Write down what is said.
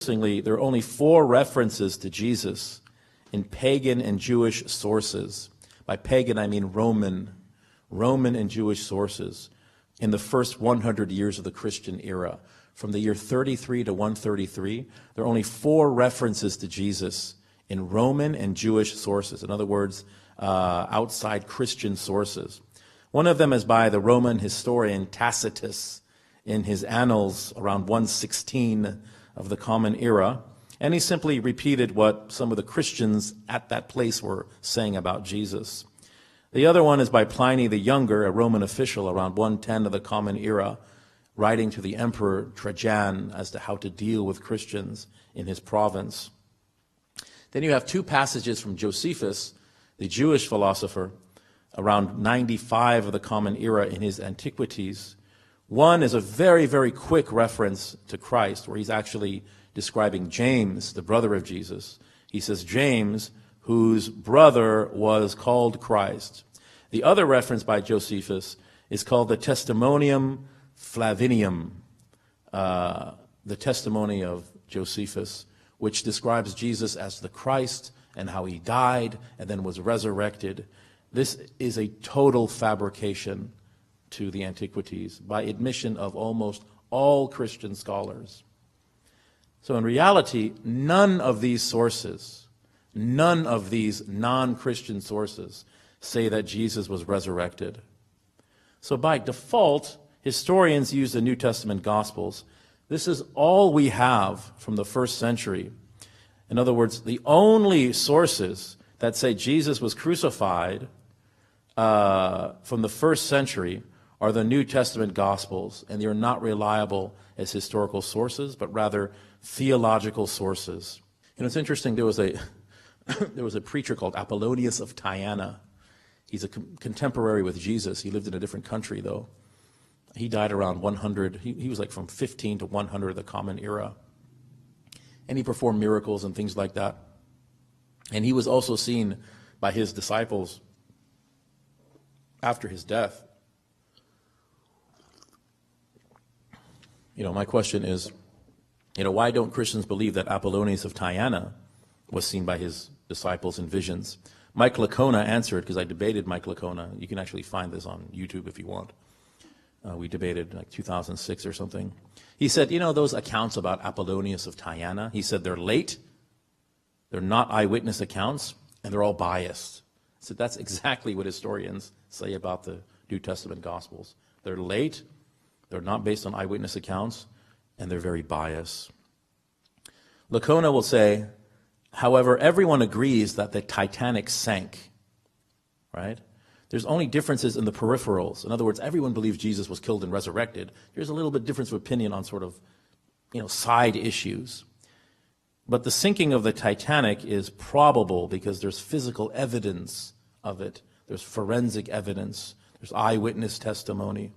Interestingly, there are only 4 references to Jesus in pagan and Jewish sources. By pagan, I mean Roman and Jewish sources in the first 100 years of the Christian era. From the year 33 to 133, there are only 4 references to Jesus in Roman and Jewish sources. In other words, outside Christian sources. One of them is by the Roman historian Tacitus in his Annals around 116 of the Common Era. And he simply repeated what some of the Christians at that place were saying about Jesus. The other one is by Pliny the Younger, a Roman official around 110 of the Common Era, writing to the Emperor Trajan as to how to deal with Christians in his province. Then you have 2 passages from Josephus, the Jewish philosopher, around 95 of the Common Era in his Antiquities. One is a very, very quick reference to Christ, where he's actually describing James, the brother of Jesus. He says, James, whose brother was called Christ. The other reference by Josephus is called the Testimonium Flavinium, the testimony of Josephus, which describes Jesus as the Christ and how he died and then was resurrected. This is a total fabrication to the Antiquities by admission of almost all Christian scholars. So in reality, none of these sources, none of these non-Christian sources say that Jesus was resurrected. So by default, historians use the New Testament Gospels. This is all we have from the first century. In other words, the only sources that say Jesus was crucified from the first century are the New Testament Gospels, and they are not reliable as historical sources, but rather theological sources. You know, it's interesting, there was a preacher called Apollonius of Tyana. He's a contemporary with Jesus. He lived in a different country, though. He died around 100. He was like from 15 to 100 of the Common Era. And he performed miracles and things like that. And he was also seen by his disciples after his death. You know, my question is, why don't Christians believe that Apollonius of Tyana was seen by his disciples in visions? Mike Licona answered, because I debated Mike Licona. You can actually find this on YouTube if you want. We debated like 2006 or something. He said, those accounts about Apollonius of Tyana, he said they're late, they're not eyewitness accounts, and they're all biased. So that's exactly what historians say about the New Testament Gospels. They're late, they're not based on eyewitness accounts, and they're very biased. Licona will say, however, everyone agrees that the Titanic sank, right? There's only differences in the peripherals. In other words, everyone believes Jesus was killed and resurrected. There's a little bit difference of opinion on sort of, side issues. But the sinking of the Titanic is probable because there's physical evidence of it. There's forensic evidence. There's eyewitness testimony.